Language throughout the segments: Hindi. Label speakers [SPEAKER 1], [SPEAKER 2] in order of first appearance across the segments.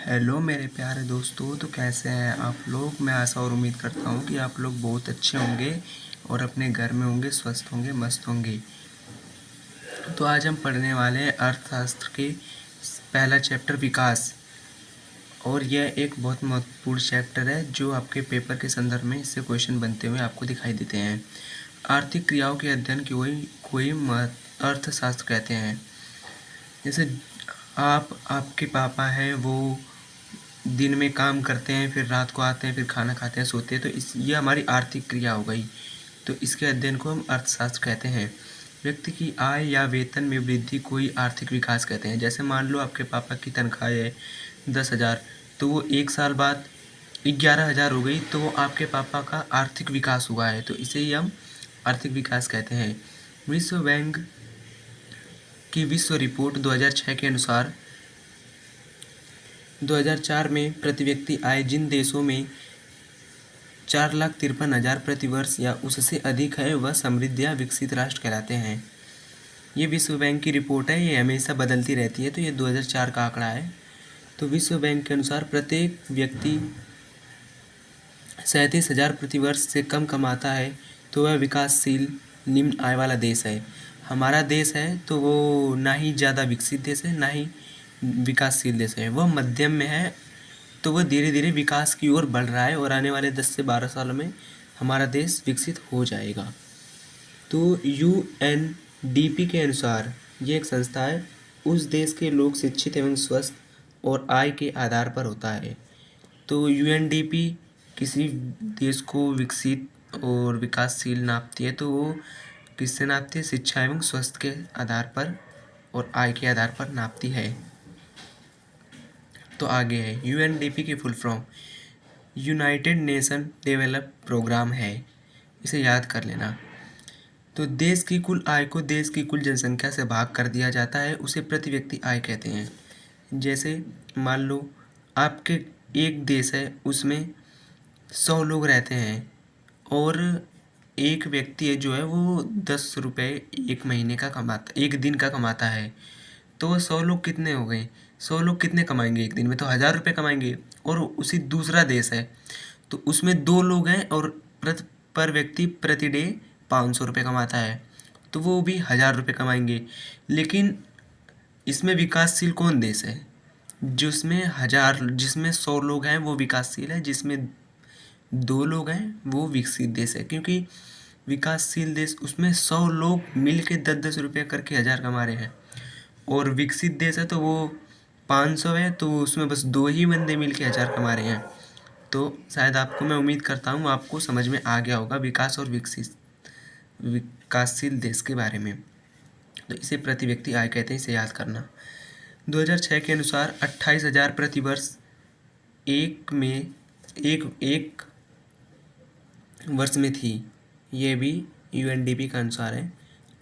[SPEAKER 1] हेलो मेरे प्यारे दोस्तों, तो कैसे हैं आप लोग। मैं आशा और उम्मीद करता हूँ कि आप लोग बहुत अच्छे होंगे और अपने घर में होंगे, स्वस्थ होंगे, मस्त होंगे। तो आज हम पढ़ने वाले हैं अर्थशास्त्र के पहला चैप्टर विकास। और यह एक बहुत महत्वपूर्ण चैप्टर है जो आपके पेपर के संदर्भ में इससे क्वेश्चन बनते हुए आपको दिखाई देते हैं। आर्थिक क्रियाओं के अध्ययन की कोई अर्थशास्त्र कहते हैं। जैसे आपके पापा हैं, वो दिन में काम करते हैं, फिर रात को आते हैं, फिर खाना खाते हैं, सोते हैं, तो ये हमारी आर्थिक क्रिया हो गई। तो इसके अध्ययन को हम अर्थशास्त्र कहते हैं। व्यक्ति की आय या वेतन में वृद्धि कोई आर्थिक विकास कहते हैं। जैसे मान लो आपके पापा की तनख्वाह है 10,000, तो वो 1 साल बाद 11,000 हो गई, तो वो आपके पापा का आर्थिक विकास हुआ है। तो इसे ही हम आर्थिक विकास कहते हैं। विश्व बैंक की विश्व रिपोर्ट 2006 के अनुसार 2004 में प्रति व्यक्ति आय जिन देशों में 4,53,000 प्रति वर्ष या उससे अधिक है वह समृद्ध या विकसित राष्ट्र कहलाते हैं। ये विश्व बैंक की रिपोर्ट है, ये हमेशा बदलती रहती है, तो ये 2004 का आंकड़ा है। तो विश्व बैंक के अनुसार प्रत्येक व्यक्ति 37,000 प्रति वर्ष से कम कमाता है तो वह विकासशील निम्न आय वाला देश है। हमारा देश है तो वो ना ही ज़्यादा विकसित देश है, ना ही विकासशील देश है, वह मध्यम में है। तो वह धीरे धीरे विकास की ओर बढ़ रहा है और आने वाले 10 से 12 सालों में हमारा देश विकसित हो जाएगा। तो UNDP के अनुसार ये एक संस्था है, उस देश के लोग शिक्षित एवं स्वस्थ और आय के आधार पर होता है। तो UNDP किसी देश को विकसित और विकासशील नापती है, तो वो किससे नापती है? शिक्षा एवं स्वास्थ्य के आधार पर और आय के आधार पर नापती है। तो आगे है UNDP की full form United Nation develop programme है, इसे याद कर लेना। तो देश की कुल आय को देश की कुल जनसंख्या से भाग कर दिया जाता है, उसे प्रति व्यक्ति आय कहते हैं। जैसे मान लो आपके एक देश है, उसमें 100 लोग रहते हैं और एक व्यक्ति है जो है वो 10 रुपये एक महीने का कमाता, एक दिन का कमाता है। तो वो 100 लोग कितने हो गए? 100 लोग कितने कमाएंगे एक दिन में? तो 1,000 रुपये कमाएंगे। और उसी दूसरा देश है तो उसमें 2 लोग हैं और पर व्यक्ति प्रति डे 500 रुपये कमाता है, तो वो भी 1,000 रुपये कमाएंगे। लेकिन इसमें विकासशील कौन देश है? जिसमें 100 लोग हैं वो विकासशील है, जिसमें 2 लोग हैं वो विकसित देश है। क्योंकि विकासशील देश उसमें 100 लोग मिल के 10-10 रुपये करके 1,000 कमा रहे हैं, और विकसित देश है तो वो 500 है, तो उसमें बस 2 ही बंदे मिल के 1,000 कमा रहे हैं। तो शायद आपको, मैं उम्मीद करता हूँ आपको समझ में आ गया होगा विकास और विकासशील देश के बारे में। तो इसे प्रति व्यक्ति आय कहते हैं, इसे याद करना। 2006 के अनुसार 28,000 प्रति वर्ष एक वर्ष में थी। ये भी UNDP का अनुसार है,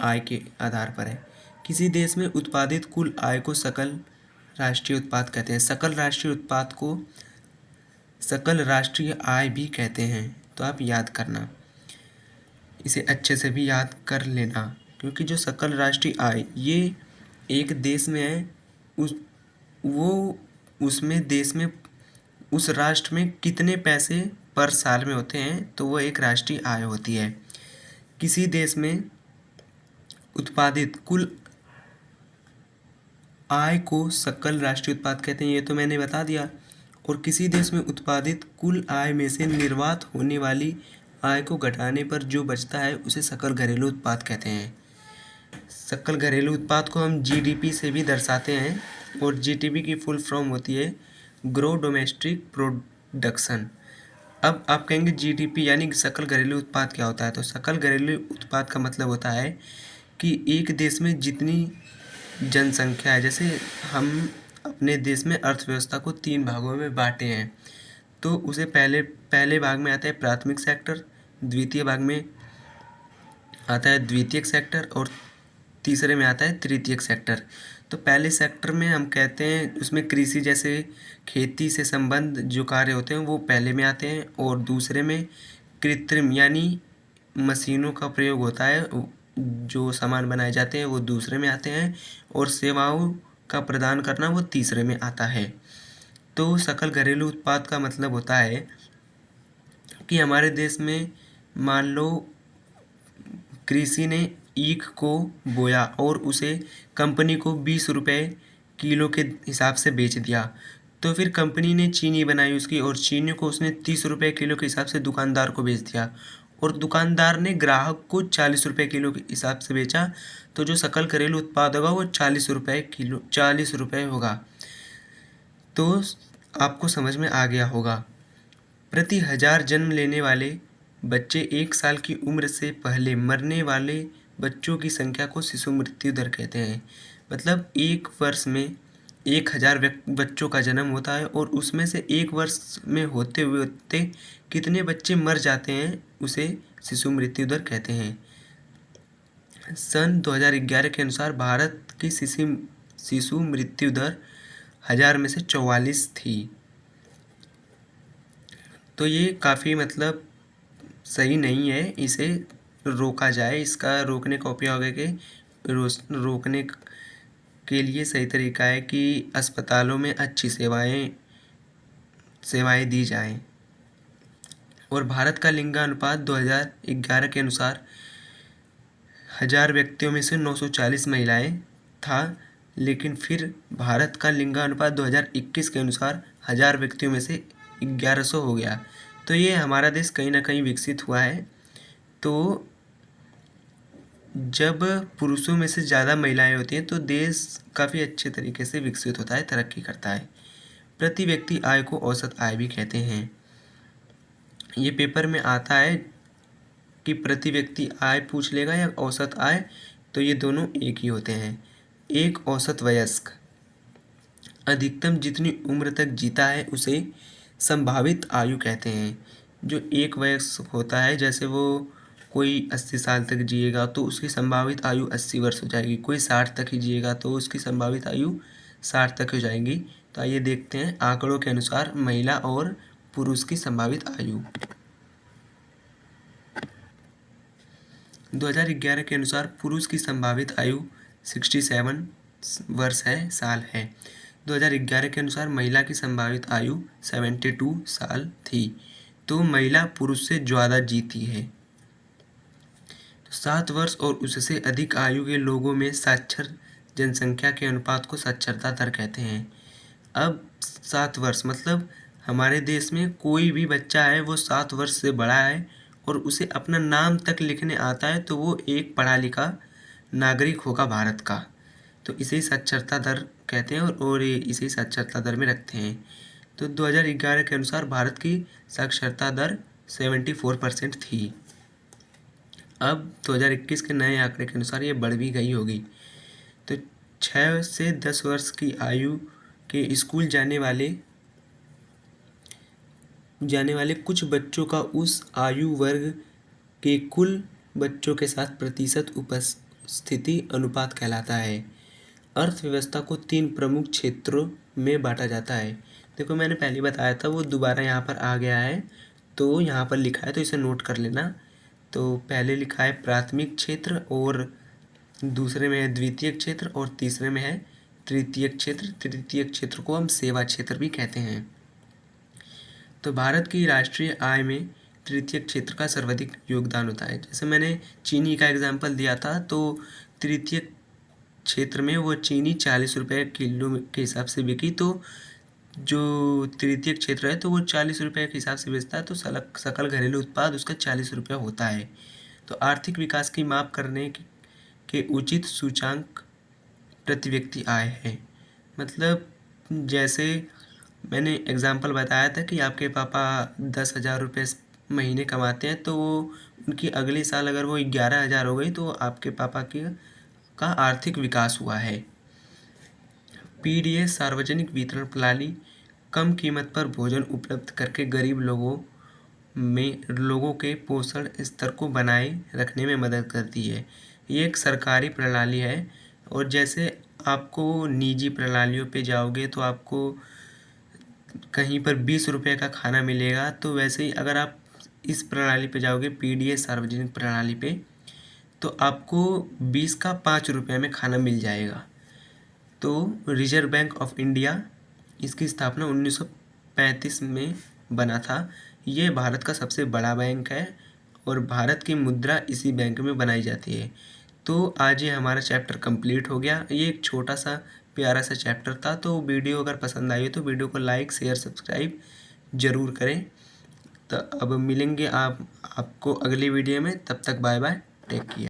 [SPEAKER 1] आय के आधार पर है। किसी देश में उत्पादित कुल आय को सकल राष्ट्रीय उत्पाद कहते हैं। सकल राष्ट्रीय उत्पाद को सकल राष्ट्रीय आय भी कहते हैं, तो आप याद करना, इसे अच्छे से भी याद कर लेना। क्योंकि जो सकल राष्ट्रीय आय ये एक देश में है, उसमें देश में उस राष्ट्र में कितने पैसे पर साल में होते हैं, तो वो एक राष्ट्रीय आय होती है। किसी देश में उत्पादित कुल आय को सकल राष्ट्रीय उत्पाद कहते हैं, ये तो मैंने बता दिया। और किसी देश में उत्पादित कुल आय में से निर्वात होने वाली आय को घटाने पर जो बचता है उसे सकल घरेलू उत्पाद कहते हैं। सकल घरेलू उत्पाद को हम GDP से भी दर्शाते हैं, और GDP की फुल फॉर्म होती है ग्रो डोमेस्टिक प्रोडक्शन। अब आप कहेंगे GDP यानी सकल घरेलू उत्पाद क्या होता है? तो सकल घरेलू उत्पाद का मतलब होता है कि एक देश में जितनी जनसंख्या है, जैसे हम अपने देश में अर्थव्यवस्था को 3 भागों में बांटे हैं, तो उसे पहले भाग में आता है प्राथमिक सेक्टर, द्वितीय भाग में आता है द्वितीयक सेक्टर, और तीसरे में आता है तृतीयक सेक्टर। तो पहले सेक्टर में हम कहते हैं उसमें कृषि जैसे खेती से संबंध जो कार्य होते हैं वो पहले में आते हैं, और दूसरे में कृत्रिम यानी मशीनों का प्रयोग होता है, जो सामान बनाए जाते हैं वो दूसरे में आते हैं, और सेवाओं का प्रदान करना वो तीसरे में आता है। तो सकल घरेलू उत्पाद का मतलब होता है कि हमारे देश में मान लो कृषि ने ईख को बोया और उसे कंपनी को 20 रुपये किलो के हिसाब से बेच दिया। तो फिर कंपनी ने चीनी बनाई उसकी, और चीनी को उसने 30 रुपये किलो के हिसाब से दुकानदार को बेच दिया, और दुकानदार ने ग्राहक को 40 रुपये किलो के हिसाब से बेचा। तो जो सकल घरेलू उत्पाद होगा वो 40 रुपये किलो, 40 रुपये होगा। तो आपको समझ में आ गया होगा। प्रति 1000 जन्म लेने वाले बच्चे 1 साल की उम्र से पहले मरने वाले बच्चों की संख्या को शिशु मृत्यु दर कहते हैं। मतलब 1 वर्ष में 1000 बच्चों का जन्म होता है, और उसमें से 1 वर्ष में होते होते कितने बच्चे मर जाते हैं, उसे शिशु मृत्यु दर कहते हैं। सन 2011 के अनुसार भारत की शिशु मृत्यु दर 1000 में से 44 थी। तो ये काफ़ी मतलब सही नहीं है, इसे रोका जाए। इसका रोकने का उपाय होगा कि रोकने के लिए सही तरीका है कि अस्पतालों में अच्छी सेवाएं दी जाएं। और भारत का लिंगानुपात 2011 के अनुसार 1000 व्यक्तियों में से 940 महिलाएं था, लेकिन फिर भारत का लिंगानुपात 2021 के अनुसार 1000 व्यक्तियों में से 1100 हो गया। तो ये हमारा देश कहीं ना कहीं विकसित हुआ है। तो जब पुरुषों में से ज़्यादा महिलाएं होती हैं तो देश काफ़ी अच्छे तरीके से विकसित होता है, तरक्की करता है। प्रति व्यक्ति आय को औसत आय भी कहते हैं। ये पेपर में आता है कि प्रति व्यक्ति आय पूछ लेगा या औसत आय, तो ये दोनों एक ही होते हैं। एक औसत वयस्क अधिकतम जितनी उम्र तक जीता है उसे संभावित आयु कहते हैं। जो एक वयस्क होता है, जैसे वो कोई 80 साल तक जिएगा तो उसकी संभावित आयु 80 वर्ष हो जाएगी। कोई 60 तक ही जिएगा तो उसकी संभावित आयु 60 तक हो जाएगी। तो आइए देखते हैं आंकड़ों के अनुसार महिला और पुरुष की संभावित आयु। 2011 के अनुसार पुरुष की संभावित आयु 67 वर्ष है, साल है। 2011 के अनुसार महिला की संभावित आयु 72 साल थी। तो महिला पुरुष से ज़्यादा जीती है। 7 वर्ष और उससे अधिक आयु के लोगों में साक्षर जनसंख्या के अनुपात को साक्षरता दर कहते हैं। अब 7 वर्ष मतलब हमारे देश में कोई भी बच्चा है वो 7 वर्ष से बड़ा है और उसे अपना नाम तक लिखने आता है तो वो एक पढ़ा लिखा नागरिक होगा भारत का। तो इसे साक्षरता दर कहते हैं और इसे साक्षरता दर में रखते हैं। तो 2011 के अनुसार भारत की साक्षरता दर 74% थी। अब 2021 के नए आंकड़े के अनुसार ये बढ़ भी गई होगी। तो 6 से 10 वर्ष की आयु के स्कूल जाने वाले कुछ बच्चों का उस आयु वर्ग के कुल बच्चों के साथ प्रतिशत उपस्थिति अनुपात कहलाता है। अर्थव्यवस्था को 3 प्रमुख क्षेत्रों में बांटा जाता है। देखो मैंने पहले बताया था, वो दोबारा यहाँ पर आ गया है, तो यहाँ पर लिखा है तो इसे नोट कर लेना। तो पहले लिखा है प्राथमिक क्षेत्र, और दूसरे में है द्वितीयक क्षेत्र, और तीसरे में है तृतीयक क्षेत्र। तृतीयक क्षेत्र को हम सेवा क्षेत्र भी कहते हैं। तो भारत की राष्ट्रीय आय में तृतीयक क्षेत्र का सर्वाधिक योगदान होता है। जैसे मैंने चीनी का एग्जाम्पल दिया था, तो तृतीयक क्षेत्र में वो चीनी 40 रुपये किलो के हिसाब से बिकी, तो जो तृतीयक क्षेत्र है तो वो 40 रुपये के हिसाब से बेचता है, तो सकल घरेलू उत्पाद उसका 40 रुपये होता है। तो आर्थिक विकास की माप करने के उचित सूचांक प्रति व्यक्ति आय है। मतलब जैसे मैंने एग्जाम्पल बताया था कि आपके पापा 10,000 रुपये महीने कमाते हैं, तो वो उनकी अगले साल अगर वो 11,000 हो गई तो आपके पापा का आर्थिक विकास हुआ है। पीडीएस सार्वजनिक वितरण प्रणाली कम कीमत पर भोजन उपलब्ध करके गरीब लोगों के पोषण स्तर को बनाए रखने में मदद करती है। ये एक सरकारी प्रणाली है, और जैसे आपको निजी प्रणालियों पे जाओगे तो आपको कहीं पर 20 रुपये का खाना मिलेगा, तो वैसे ही अगर आप इस प्रणाली पे जाओगे पीडीएस सार्वजनिक प्रणाली पे, तो आपको 20 का 5 रुपये में खाना मिल जाएगा। तो रिजर्व बैंक ऑफ इंडिया इसकी स्थापना 1935 में बना था। ये भारत का सबसे बड़ा बैंक है और भारत की मुद्रा इसी बैंक में बनाई जाती है। तो आज ये हमारा चैप्टर कंप्लीट हो गया। ये एक छोटा सा प्यारा सा चैप्टर था। तो वीडियो अगर पसंद आई हो तो वीडियो को लाइक शेयर सब्सक्राइब ज़रूर करें। तो अब मिलेंगे आपको अगली वीडियो में। तब तक बाय बाय, टेक केयर।